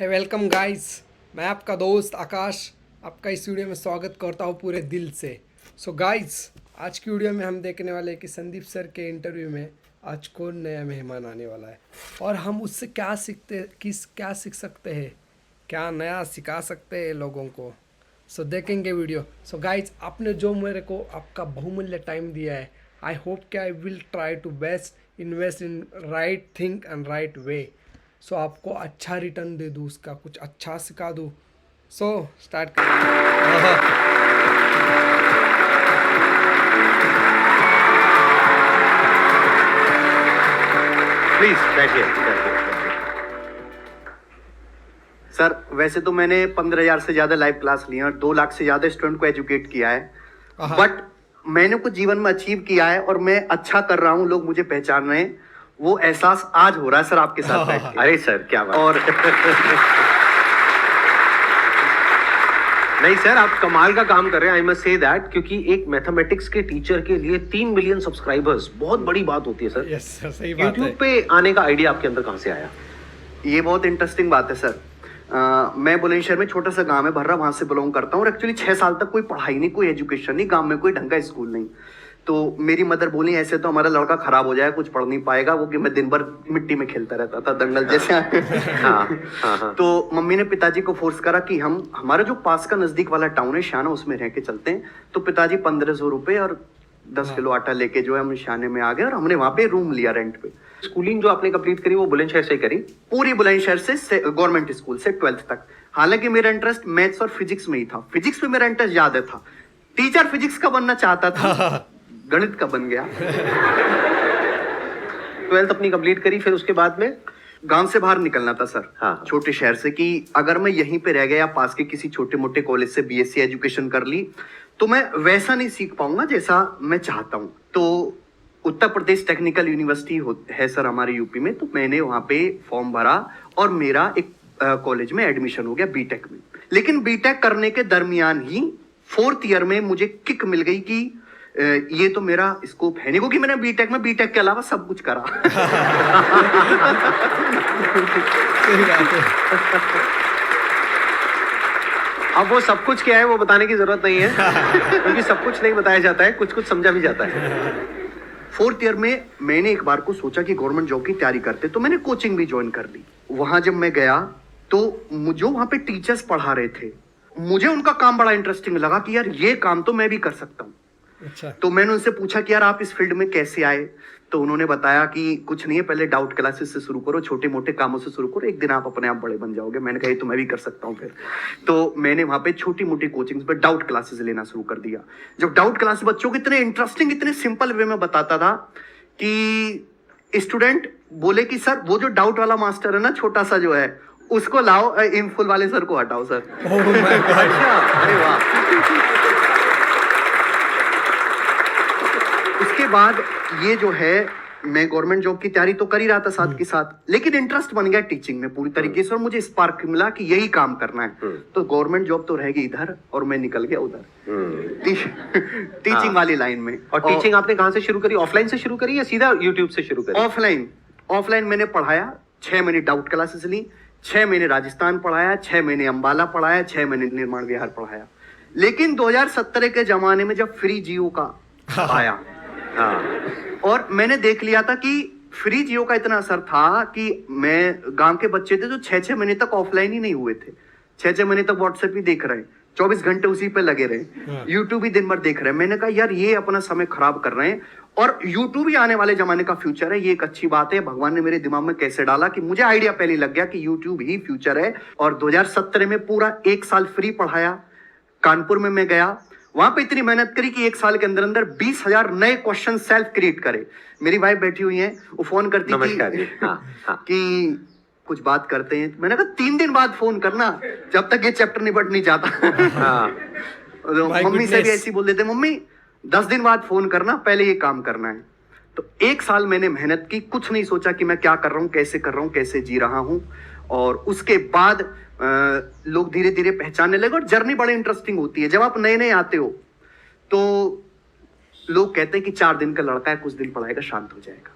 है welcome guys. मैं आपका दोस्त आकाश आपका इस वीडियो में स्वागत करता हूँ पूरे दिल से। सो गाइस, आज की वीडियो में हम देखने वाले हैं कि संदीप सर के इंटरव्यू में आज कौन नया मेहमान आने वाला है और हम उससे क्या सीख सकते हैं, क्या नया सिखा सकते हैं लोगों को। सो देखेंगे वीडियो। सो गाइस, आपने जो मेरे को आपका बहुमूल्य टाइम दिया है, आई होप कि I will try to best invest in right thing and right way. So आपको अच्छा रिटर्न दे दूँ, उसका कुछ अच्छा सिखा दूँ। सो स्टार्ट कर। प्लीज बैठिए। सर, वैसे तो मैंने 15,000 से ज्यादा लाइव क्लास ली है और 2 लाख से ज्यादा स्टूडेंट को एजुकेट किया है, बट मैंने कुछ जीवन में अचीव किया है और मैं अच्छा कर रहा हूँ, लोग मुझे पहचान रहे हैं। वो एहसास आज हो रहा है सर आपके साथ बैठ के। अरे सर, क्या बात। और नहीं सर, आप कमाल का काम कर रहे हैं, आई मस्ट से दैट, क्योंकि एक मैथमेटिक्स के टीचर के लिए 3 मिलियन सब्सक्राइबर्स बहुत बड़ी बात होती है सर। यस सर, सही बात है। यूट्यूब पे आने का आइडिया आपके अंदर कहां से आया? ये बहुत इंटरेस्टिंग बात है सर। मैं बुलंदशहर में छोटा सा गांव है भर्रा, वहां से बिलोंग करता हूँ और एक्चुअली 6 साल तक कोई पढ़ाई नहीं, कोई एजुकेशन नहीं, गांव में कोई ढंग का स्कूल नहीं। तो मेरी मदर बोली ऐसे तो हमारा लड़का खराब हो जाएगा, कुछ पढ़ नहीं पाएगा वो, कि मैं दिन भर मिट्टी में खेलता रहता था दंगल जैसे। हाँ। तो मम्मी ने पिताजी को फोर्स करा कि हम हमारा जो पास का नजदीक वाला टाउन है शाना, उसमें रह के चलते हैं। तो पिताजी 1500 रुपए और 10 किलो आटा लेके जो है हम शाने में आ गए और हमने वहां पे रूम लिया रेंट पे। स्कूलिंग जो आपने कंप्लीट करी वो बुलंदशहर से करी? पूरी बुलंदशहर से गवर्नमेंट स्कूल से 12th तक। हालांकि मेरा इंटरेस्ट मैथ्स और फिजिक्स में ही था, फिजिक्स में मेरा इंटरेस्ट ज्यादा था। टीचर फिजिक्स का बनना चाहता था, गणित का बन गया। 12th अपनी कंप्लीट करी, फिर उसके बाद में गांव से बाहर निकलना था सर। हाँ। छोटे शहर से, कि अगर मैं यहीं पे रह गया या पास के किसी छोटे मोटे कॉलेज से बीएससी एजुकेशन कर ली तो मैं वैसा नहीं सीख पाऊंगा जैसा मैं चाहता हूं। तो उत्तर प्रदेश टेक्निकल यूनिवर्सिटी है सर हमारे यूपी में, तो मैंने वहां पे फॉर्म भरा और मेरा एक कॉलेज में एडमिशन हो गया बीटेक में। लेकिन बीटेक करने के दरमियान ही 4th ईयर में मुझे किक मिल गई कि ये तो मेरा स्कोप है नहीं, क्योंकि मैंने बीटेक के अलावा सब कुछ करा। सही बात है। अब वो सब कुछ क्या है वो बताने की जरूरत नहीं है, क्योंकि सब कुछ नहीं बताया जाता है, कुछ कुछ समझा भी जाता है। 4th ईयर में मैंने एक बार को सोचा कि गवर्नमेंट जॉब की तैयारी करते, तो मैंने कोचिंग भी ज्वाइन कर ली। वहां जब मैं गया तो मुझे वहां पे टीचर्स पढ़ा रहे थे, मुझे उनका काम बड़ा इंटरेस्टिंग लगा कि यार ये काम तो मैं भी कर सकता हूँ। अच्छा। तो मैंने उनसे पूछा कि यार आप इस फील्ड में कैसे आए? तो उन्होंने बताया कि कुछ नहीं है, पहले डाउट क्लासेस से शुरू करो, छोटे मोटे कामों से शुरू करो, एक दिन आप अपने आप बड़े बन जाओगे। मैंने कहा ये तो मैं भी कर सकता हूँ। फिर तो मैंने वहां पे छोटी मोटी कोचिंग्स पे डाउट क्लासेस लेना शुरू कर दिया। जब डाउट क्लास बच्चों को इतने इंटरेस्टिंग, इतने सिंपल वे में बताता था कि स्टूडेंट बोले कि सर वो जो डाउट वाला मास्टर है ना, छोटा सा जो है, उसको लाओ, इनफुल वाले सर को हटाओ सर। अच्छा, अरे वाह। उसके बाद ये जो है, मैं गवर्नमेंट जॉब की तैयारी तो कर ही रहा था साथ के साथ, लेकिन इंटरेस्ट बन गया टीचिंग में पूरी तरीके से और मुझे स्पार्क मिला कि यही काम करना है। तो गवर्नमेंट जॉब तो रहेगी इधर और मैं निकल गया उधर, टीचिंग वाली लाइन में। और टीचिंग आपने कहां से शुरू करी? ऑफलाइन से शुरू करी या सीधा यूट्यूब से शुरू करी? ऑफलाइन मैंने पढ़ाया। 6 महीने डाउट क्लासेस ली, 6 महीने राजस्थान पढ़ाया, 6 महीने अंबाला पढ़ाया, 6 महीने निर्माण विहार पढ़ाया। लेकिन 2017 के जमाने में जब फ्री जियो का आया, और मैंने देख लिया था कि फ्री जियो का इतना असर था कि मैं, गांव के बच्चे थे जो 6-6 महीने तक ऑफलाइन ही नहीं हुए थे, 6-6 महीने तक व्हाट्सएप ही देख रहे हैं, 24 घंटे उसी पे लगे रहे, यूट्यूब ही दिन भर देख रहे हैं। मैंने कहा यार ये अपना समय खराब कर रहे हैं और यूट्यूब ही आने वाले जमाने का फ्यूचर है, ये एक अच्छी बात है। भगवान ने मेरे दिमाग में कैसे डाला कि मुझे आइडिया पहले लग गया कि यूट्यूब ही फ्यूचर है। और 2017 में पूरा 1 साल फ्री पढ़ाया। कानपुर में मैं गया, वहां पे इतनी मेहनत करी कि 1 साल के अंदर अंदर 20,000 नए क्वेश्चन सेल्फ क्रिएट करे। मेरी वाइफ बैठी हुई है, वो फोन करती कि कुछ बात करते हैं। मैंने कहा 3 दिन बाद फोन करना, जब तक ये चैप्टर निपट नहीं जाता। मम्मी से भी ऐसी बोल देते, मम्मी 10 दिन बाद फोन करना, पहले ये काम करना है। तो 1 साल मैंने मेहनत की, कुछ नहीं सोचा कि मैं क्या कर रहा हूँ, कैसे कर रहा हूँ, कैसे जी रहा हूँ। और उसके बाद लोग धीरे धीरे पहचानने लगे और जर्नी बड़ी इंटरेस्टिंग होती है। जब आप नए नए आते हो तो लोग कहते हैं कि 4 दिन का लड़का है, कुछ दिन पढ़ाएगा शांत हो जाएगा।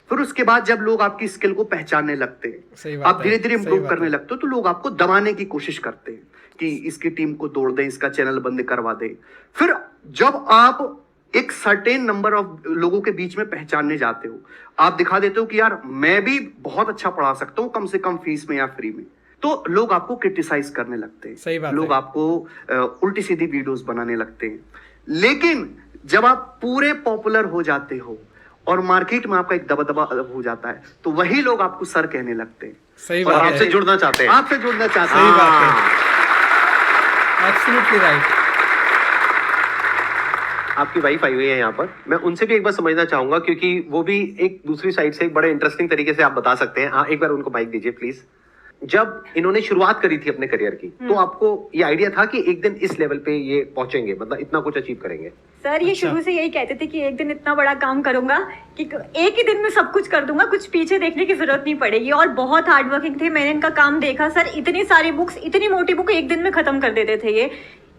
फिर उसके बाद जब लोग आपकी स्किल को पहचानने लगते सही हैं, बात आप है, धीरे धीरे सही इंप्रूव बात करने है। लगते हो, तो लोग आपको दबाने की कोशिश करते हैं कि इसकी टीम को तोड़ दें, इसका चैनल बंद करवा दें। फिर जब आप एक सर्टेन नंबर ऑफ लोगों के बीच में पहचानने जाते हो, आप दिखा देते हो कि यार मैं भी बहुत अच्छा पढ़ा सकता हूं, कम से कम फीस में या फ्री में, तो लोग आपको क्रिटिसाइज करने लगते हैं। सही बात लोग है। आपको उल्टी सीधी वीडियोस बनाने लगते हैं। लेकिन जब आप पूरे पॉपुलर हो जाते हो और मार्केट में आपका एक दबदबा हो जाता है, तो वही लोग आपको सर कहने लगते हैं सही और बात है। आपसे जुड़ना चाहते हैं। आपसे जुड़ना चाहते सही हैं। बात है। Absolutely right. आपकी वाइफ आई हुई है यहाँ पर, मैं उनसे भी एक बार समझना चाहूंगा, क्योंकि वो भी एक दूसरी साइड से एक बड़े इंटरेस्टिंग तरीके से आप बता सकते हैं। हाँ, एक बार उनको माइक दीजिए प्लीज। जब इन्होंने शुरुआत करी थी अपने करियर की, तो आपको ये आइडिया था कि एक दिन इस लेवल पे ये पहुंचेंगे, मतलब इतना कुछ अचीव करेंगे? सर ये अच्छा। शुरू से यही कहते थे कि एक दिन इतना बड़ा काम करूंगा कि एक ही दिन में सब कुछ कर दूंगा, कुछ पीछे देखने की जरूरत नहीं पड़ेगी। और बहुत हार्ड वर्किंग थे, मैंने इनका काम देखा सर। इतनी सारी बुक्स, इतनी मोटी बुक एक दिन में खत्म कर देते थे ये।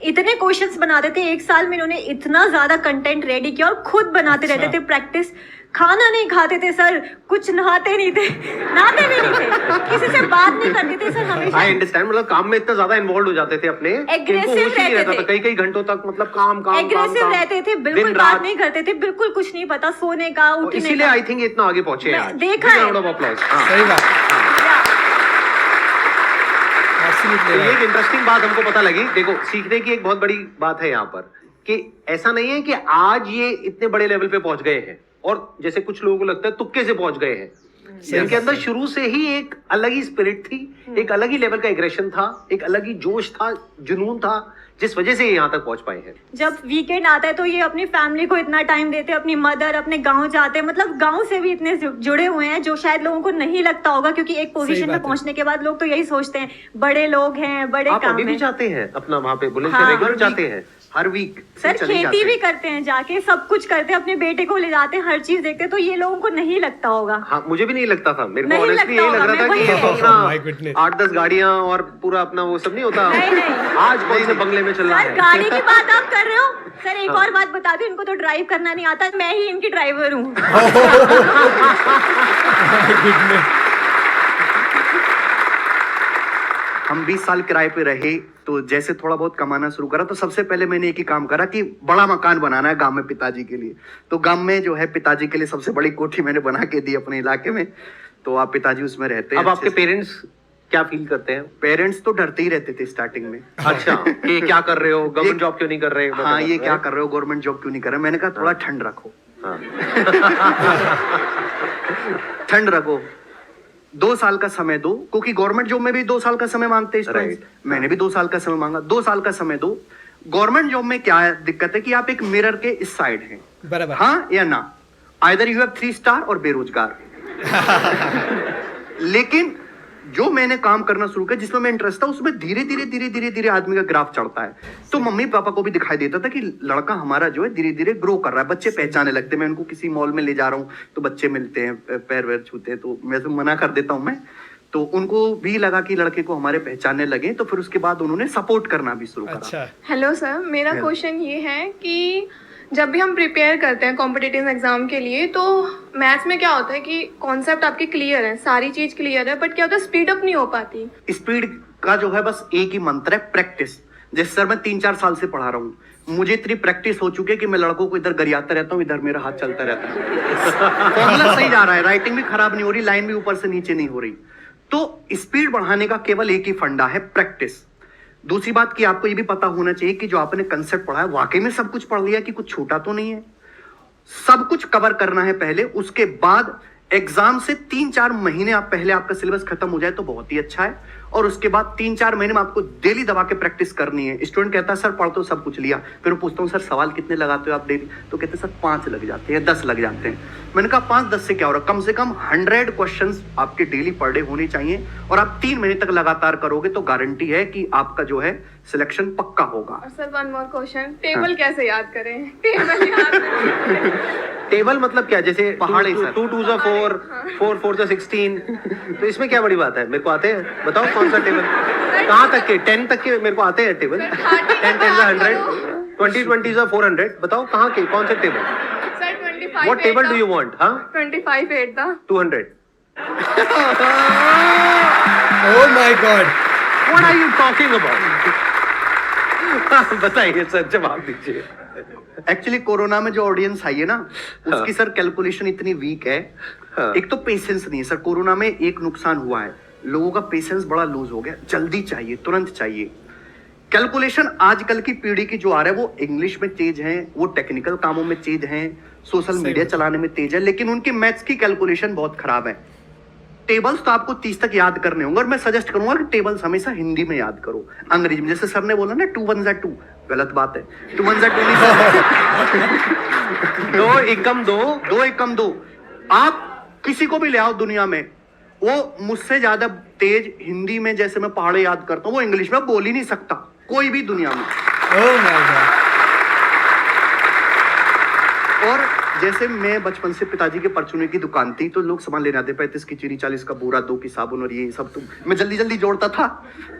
इतने क्वेश्चंस बनाते थे, एक साल में इन्होंने इतना ज्यादा कंटेंट रेडी किया और खुद बनाते रहते थे प्रैक्टिस। खाना नहीं खाते थे सर, कुछ नहाते नहीं थे, नहाते भी नहीं थे, किसी से बात नहीं करते थे सर हमेशा। आई अंडरस्टैंड, मतलब काम में इतना ज्यादा इन्वॉल्व हो जाते थे अपने, कि इनको Aggressive होश ही नहीं रहते रहता था थे। कई कई घंटों तक, मतलब काम काम एग्रेसिव काम, रहते थे, बिल्कुल दिन बात रात। नहीं करते थे, बिल्कुल कुछ नहीं पता सोने का, और उठने इसीलिए का। आई थिंक इतना आगे पहुंचे हैं मैं आज। देखा Big है। round of applause। हाँ। सही बात। एब्सोल्युटली तो ये एक राइट। इंटरेस्टिंग बात हमको पता लगी। देखो, सीखने की एक बहुत बड़ी बात है यहाँ पर, कि ऐसा नहीं है कि आज ये इतने बड़े लेवल पे पहुंच गए हैं और जैसे कुछ लोगों को लगता है तुक्के से पहुंच गए हैं। इनके अंदर शुरू से ही एक अलग ही स्पिरिट थी, एक अलग ही लेवल का एग्रेशन था, एक अलग ही जोश था, जुनून था, जिस वजह से ये यहाँ तक पहुंच पाए हैं। जब वीकेंड आता है तो ये अपनी फैमिली को इतना टाइम देते हैं, अपनी मदर, अपने गांव जाते हैं। मतलब गांव से भी इतने जुड़े हुए हैं जो शायद लोगों को नहीं लगता होगा, क्योंकि एक पोजीशन बात में है। पहुंचने के बाद लोग तो यही सोचते हैं बड़े लोग हैं, बड़े आप काम अभी भी है। जाते हैं अपना वहाँ पे बुलेट हाँ। रेगुलर जाते हैं? हर वीक सर खेती भी करते हैं जाके, सब कुछ करते हैं, अपने बेटे को ले जाते हैं, हर चीज देखते हैं। तो ये लोगों को नहीं लगता होगा। हाँ, मुझे भी नहीं लगता था। मेरे को नहीं ऑनेस्टली लगता यही लग होगा, रहा था मैं कि ये वही- अपना My goodness. 8-10 गाड़ियां और पूरा अपना वो सब नहीं होता। नहीं, नहीं। आज कौन से बंगले में चल रहा सर है? गाड़ी की बात आप कर रहे हो सर, एक हाँ। और बात बता दूं, इनको तो ड्राइव करना नहीं आता, मैं ही इनकी ड्राइवर हूँ। हम 20 साल किराए पे रहे, तो जैसे थोड़ा बहुत कमाना शुरू करा, तो सबसे पहले मैंने एक ही काम करा कि बड़ा मकान बनाना है गांव में पिताजी के लिए। तो गांव में जो है पिताजी के लिए सबसे बड़ी कोठी मैंने बना के दी अपने इलाके में। तो आप पिताजी उसमें रहते हैं। अब आपके पेरेंट्स क्या फील करते हैं? पेरेंट्स तो डरते ही रहते थे स्टार्टिंग में। अच्छा, कि क्या कर रहे हो, गवर्नमेंट जॉब क्यों नहीं कर रहे? हाँ, ये क्या कर रहे हो, गवर्नमेंट जॉब क्यों नहीं कर रहे? मैंने कहा थोड़ा ठंड रखो, हाँ। ठंड रखो, 2 साल का समय दो, क्योंकि गवर्नमेंट जॉब में भी 2 साल का समय मांगते हैं स्टूडेंट्स। Right. मैंने भी 2 साल का समय मांगा, 2 साल का समय दो। गवर्नमेंट जॉब में क्या दिक्कत है कि आप एक मिरर के इस साइड हैं, बराबर। हाँ या ना, आइदर यू हैव 3 स्टार और बेरोजगार। लेकिन जो मैंने काम करना शुरू किया, जिसमें मैं इंटरेस्ट था, उसमें धीरे धीरे धीरे धीरे धीरे आदमी का ग्राफ चढ़ता है। तो मम्मी पापा को भी दिखाई देता था कि लड़का हमारा जो है धीरे धीरे ग्रो कर रहा है, बच्चे पहचाने लगते हैं। मैं उनको किसी मॉल में ले जा रहा हूँ तो बच्चे मिलते हैं, पैर वैर छूते हैं, तो मैं तो मना कर देता हूँ मैं। तो उनको भी लगा कि लड़के को हमारे पहचानने लगे, तो फिर उसके बाद उन्होंने सपोर्ट करना भी शुरू करा। अच्छा। हेलो सर, मेरा Hello. क्वेश्चन ये है कि जब भी हम प्रिपेयर करते हैं कॉम्पिटिटिव एग्जाम के लिए, तो मैथ्स में क्या होता है कि कॉन्सेप्ट आपके क्लियर है, सारी चीज क्लियर है, बट क्या होता है स्पीड अप नहीं हो पाती। स्पीड का जो है बस एक ही मंत्र है, प्रैक्टिस। जैसे सर मैं 3-4 साल से पढ़ा रहा हूँ, मुझे इतनी प्रैक्टिस हो चुकी है कि मैं लड़कों को इधर गरियाता रहता हूँ, इधर मेरा हाथ चलता रहता है। फॉर्मूला सही जा रहा है, राइटिंग भी खराब नहीं हो रही, लाइन भी ऊपर से नीचे नहीं हो रही। तो स्पीड बढ़ाने का केवल एक ही फंडा है, प्रैक्टिस। दूसरी बात कि आपको ये भी पता होना चाहिए कि जो आपने कंसेप्ट पढ़ा है वाकई में सब कुछ पढ़ लिया कि कुछ छूटा तो नहीं है। सब कुछ कवर करना है पहले, उसके बाद एग्जाम से 3-4 महीने आप पहले आपका सिलेबस खत्म हो जाए तो बहुत ही अच्छा है। और उसके बाद 3-4 महीने में आपको डेली दबा के प्रैक्टिस करनी है। स्टूडेंट कहता है सर पढ़ तो सब कुछ लिया, फिर मैं पूछता हूँ सर सवाल कितने लगाते हो आप डेली? तो कहते हैं सर 5 लग जाते हैं, 10 लग जाते हैं। मैंने कहा 5-10 से क्या हो रहा है, कम से कम 100 क्वेश्चंस आपके डेली पर डे होने चाहिए। और आप 3 महीने तक लगातार करोगे तो गारंटी है कि आपका जो है सिलेक्शन पक्का होगा। और sir one more question, table कैसे याद करें? टेबल याद करें। टेबल मतलब क्या? जैसे पहाड़ी सर। 2 2 जा 4, 4 4 जा 16, तो इसमें क्या बड़ी बात है? मेरे को आते हैं, बताओ कौन सा टेबल? कहाँ तक के? 10 तक के मेरे को आते हैं टेबल। 10 10 जा 100, 20 20 जा 400, बताओ कहाँ के, कौन से table? Sir 25 What table do you want? Huh? 25/8 था 200. Oh my God. What are you talking about? बताइए सर, जवाब दीजिए। एक्चुअली कोरोना में जो ऑडियंस आई है ना, उसकी सर कैलकुलेशन इतनी वीक है। हाँ। एक तो पेशेंस नहीं है सर। कोरोना में एक नुकसान हुआ है, लोगों का पेशेंस बड़ा लूज हो गया, जल्दी चाहिए, तुरंत चाहिए। कैलकुलेशन आजकल की पीढ़ी की जो आ रहा है वो इंग्लिश में तेज है, वो टेक्निकल कामों में तेज है, सोशल मीडिया चलाने में तेज है, लेकिन उनकी मैथ्स की कैलकुलेशन बहुत खराब है। टेबल्स तो आपको 30 तक याद करने होंगे, और मैं सजेस्ट करूंगा कि टेबल्स हमेशा हिंदी में याद करो। अंग्रेजी में जैसे सर ने बोला ना 2 1 2, गलत बात है। 2 1 2 नहीं सर। 2 एकम 2। 2 एकम 2। आप किसी को भी ले आओ दुनिया में, वो मुझसे ज्यादा तेज हिंदी में, जैसे मैं पहाड़े याद करता हूँ, वो इंग्लिश में बोल ही नहीं सकता, कोई भी दुनिया में। Oh my God. और जैसे मैं बचपन से, पिताजी के परचूने की दुकान थी, तो लोग सामान लेने आते, 35 की चीनी, 40 का बोरा, 2 की साबुन और ये सब, तो मैं जल्दी जल्दी जोड़ता था,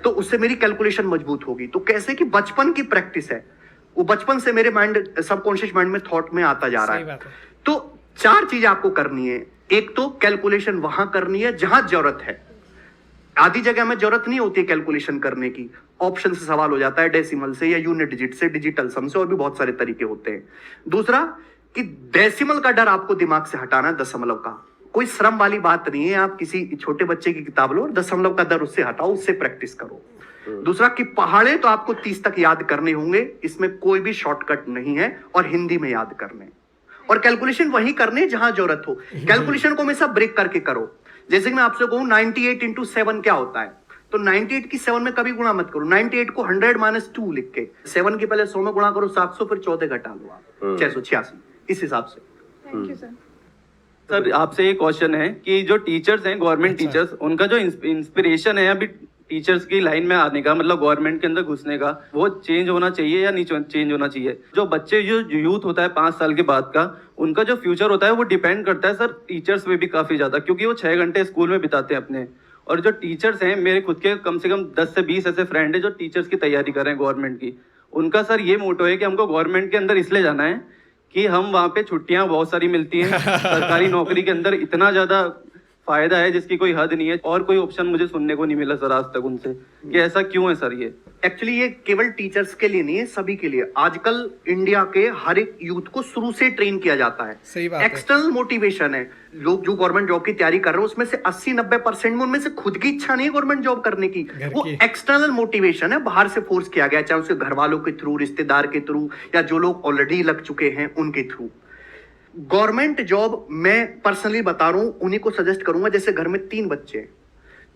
तो उससे मेरी कैलकुलेशन मजबूत होगी। तो कैसे कि बचपन की प्रैक्टिस है, वो बचपन से मेरे माइंड, सबकॉन्शियस माइंड में, थॉट में आता जा रहा सही है। बात है। तो 4 चीजें आपको करनी है। एक तो कैलकुलेशन वहां करनी है जहां जरूरत है। आधी जगह में जरूरत नहीं होती है कैलकुलेशन करने की, ऑप्शन से सवाल हो जाता है, डेसिमल से या यूनिट डिजिट से, डिजिटल सम से, और भी बहुत सारे तरीके होते हैं। दूसरा कि डेसिमल का डर आपको दिमाग से हटाना है, दशमलव का। कोई श्रम वाली बात नहीं है, आप किसी छोटे बच्चे की किताब लो और दशमलव का डर उससे हटाओ, उससे प्रैक्टिस करो। दूसरा कि पहाड़े तो आपको 30 तक याद करने होंगे, इसमें कोई भी शॉर्टकट नहीं है, और हिंदी में याद करने, और कैलकुलेशन वही करने जहां जरूरत हो। कैलकुलेशन को हमेशा ब्रेक करके करो। जैसे कि मैं आपसे कहूं 98 इंटू 7 क्या होता है, तो 98 की 7 में कभी गुणा मत करो। 98 को 100 - 2 लिख के 7 की पहले 100 में गुणा करो, 700, फिर 14 घटा लो आप, 686, इस हिसाब से। Thank you sir. सर आपसे एक क्वेश्चन है कि जो टीचर्स हैं, गवर्नमेंट अच्छा। टीचर्स, उनका जो इंस्पिरेशन है अभी टीचर्स की लाइन में आने का, मतलब गवर्नमेंट के अंदर घुसने का, वो चेंज होना चाहिए या नहीं चेंज होना चाहिए? जो बच्चे, जो यूथ होता है 5 साल के बाद का, उनका जो फ्यूचर होता है वो डिपेंड करता है सर टीचर्स पे भी काफ़ी ज़्यादा, क्योंकि वो 6 घंटे स्कूल में बिताते हैं अपने। और जो टीचर्स हैं, मेरे खुद के कम से कम 10 से 20 ऐसे फ्रेंड हैं जो टीचर्स की तैयारी कर रहे हैं गवर्नमेंट की। उनका सर ये मोटो है कि हमको गवर्नमेंट के अंदर इसलिए जाना है कि हम वहाँ पे छुट्टियाँ बहुत सारी मिलती हैं, सरकारी नौकरी के अंदर इतना ज़्यादा फायदा है जिसकी कोई हद नहीं है, और कोई ऑप्शन मुझे सुनने को नहीं मिला सर आज तक उनसे कि ऐसा क्यों है सर ये। एक्चुअली ये केवल टीचर्स के लिए नहीं है, सभी के लिए। आजकल इंडिया के हर एक यूथ को शुरू से ट्रेन किया जाता है। सही बात है। एक्सटर्नल मोटिवेशन है। लोग जो गवर्नमेंट जॉब की तैयारी कर रहे हैं, उसमें से 80-90% में उनमें से खुद की इच्छा नहीं है गवर्नमेंट जॉब करने की, घर वो की। एक्सटर्नल मोटिवेशन है, बाहर से फोर्स किया गया, चाहे उसके घर वालों के थ्रू, रिश्तेदार के थ्रू, या जो लोग ऑलरेडी लग चुके हैं उनके थ्रू। गवर्नमेंट जॉब मैं पर्सनली बता रहा हूं, उन्हीं को सजेस्ट करूंगा। जैसे घर में 3 बच्चे हैं,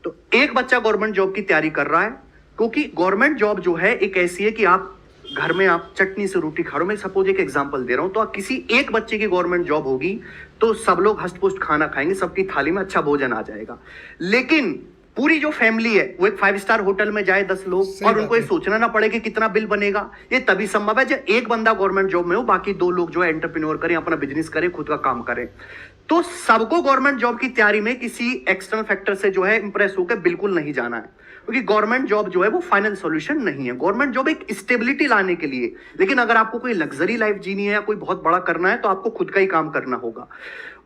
तो एक बच्चा गवर्नमेंट जॉब की तैयारी कर रहा है, क्योंकि गवर्नमेंट जॉब जो है एक ऐसी है कि आप घर में आप चटनी से रोटी खा रहे हो। मैं सपोज एक एग्जांपल दे रहा हूं, तो किसी एक बच्चे की गवर्नमेंट जॉब होगी तो सब लोग हष्ट-पुष्ट खाना खाएंगे, सबकी थाली में अच्छा भोजन आ जाएगा। लेकिन पूरी जो फैमिली है वो एक 5 स्टार होटल में जाए 10 लोग, सही और बात उनको ये है। सोचना ना पड़े कि कितना बिल बनेगा। ये तभी संभव है जब एक बंदा गवर्नमेंट जॉब में हो, बाकी 2 लोग जो है एंटरप्रेन्योर करें, अपना बिजनेस करें, खुद का काम करें। तो सबको गवर्नमेंट जॉब की तैयारी में किसी एक्सटर्नल फैक्टर से जो है इंप्रेस होकर बिल्कुल नहीं जाना है, क्योंकि गवर्नमेंट जॉब जो है वो फाइनल सॉल्यूशन नहीं है। गवर्नमेंट जॉब एक स्टेबिलिटी लाने के लिए, लेकिन अगर आपको कोई लग्जरी लाइफ जीनी है या कोई बहुत बड़ा करना है, तो आपको खुद का ही काम करना होगा।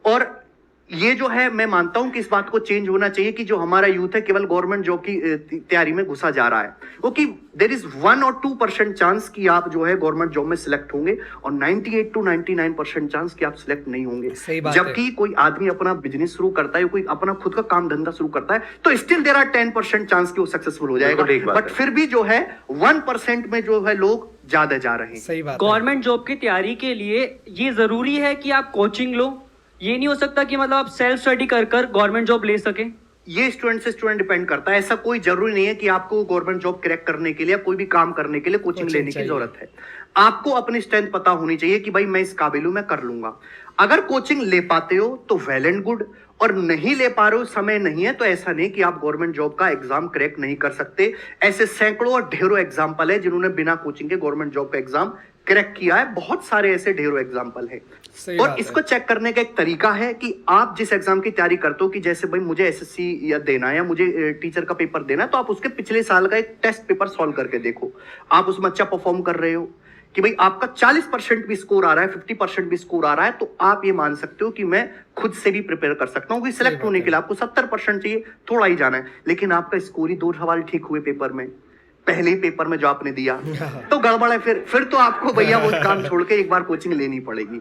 और ये जो है, मैं मानता हूं कि इस बात को चेंज होना चाहिए कि जो हमारा यूथ है केवल गवर्नमेंट जॉब की तैयारी में घुसा जा रहा है, क्योंकि देयर इज 1 और 2% चांस कि आप जो है गवर्नमेंट जॉब में सिलेक्ट होंगे, और 98 to 99% चांस कि आप सिलेक्ट नहीं होंगे। सही बात है। जबकि कोई आदमी अपना बिजनेस शुरू करता है, कोई अपना खुद का काम धंधा शुरू करता है, तो स्टिल देयर आर 10% चांस कि वो सक्सेसफुल हो जाएगा। बिल्कुल ठीक बात बट है। फिर भी जो है 1% में जो है लोग ज्यादा जा रहे हैं। सही बात है। गवर्नमेंट जॉब की तैयारी के लिए ये जरूरी है कि आप कोचिंग लो, ये नहीं हो सकता कि मतलब आप सेल्फ स्टडी कर कर गवर्नमेंट जॉब ले सके? ये स्टूडेंट से स्टूडेंट डिपेंड करता है। ऐसा कोई जरूरी नहीं है कि आपको गवर्नमेंट जॉब क्रैक करने के लिए, कोई भी काम करने के लिए कोचिंग लेने की चाहिए। जरूरत है। आपको अपनी स्ट्रेंथ पता होनी चाहिए कि भाई मैं इस काबिल हूं, मैं कर लूंगा। अगर कोचिंग ले पाते हो तो वेल एंड गुड, और नहीं ले पा रहे हो, समय नहीं है, तो ऐसा नहीं कि आप गवर्नमेंट जॉब का एग्जाम क्रैक नहीं कर सकते। ऐसे सैकड़ों और ढेरों एग्जाम्पल है जिन्होंने बिना कोचिंग के गवर्नमेंट जॉब का एग्जाम क्रैक किया है। बहुत सारे ऐसे ढेरों एग्जाम्पल है। सही और बात इसको है। चेक करने का एक तरीका है कि आप जिस एग्जाम की तैयारी करते हो, कि जैसे भाई मुझे एसएससी या देना है, या मुझे टीचर का पेपर देना है, तो आप उसके पिछले साल का एक टेस्ट पेपर सॉल्व करके देखो, आप उसमें अच्छा परफॉर्म कर रहे हो कि भाई आपका 40% भी स्कोर आ रहा है, 50% भी स्कोर आ रहा है, तो आप ये मान सकते हो कि मैं खुद से भी प्रिपेयर कर सकता हूँ। क्योंकि सिलेक्ट होने के लिए आपको 70% चाहिए, थोड़ा ही जाना है, लेकिन आपका स्कोर ही 2 सवाल ठीक हुए पेपर में, पहले ही पेपर में जो आपने दिया, तो गड़बड़ है। फिर तो आपको भैया वो काम छोड़ के एक बार कोचिंग लेनी पड़ेगी।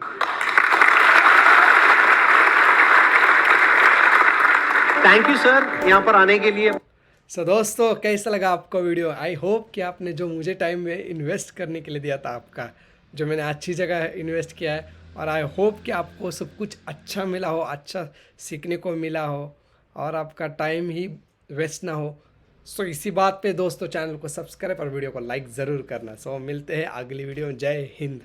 थैंक यू सर यहाँ पर आने के लिए। सो दोस्तों, कैसा लगा आपको वीडियो? आई होप कि आपने जो मुझे टाइम में इन्वेस्ट करने के लिए दिया था आपका, जो मैंने अच्छी जगह इन्वेस्ट किया है, और आई होप कि आपको सब कुछ अच्छा मिला हो, अच्छा सीखने को मिला हो, और आपका टाइम ही वेस्ट ना हो। सो इसी बात पे दोस्तों चैनल को सब्सक्राइब और वीडियो को लाइक ज़रूर करना। सो मिलते हैं अगली वीडियो में। जय हिंद।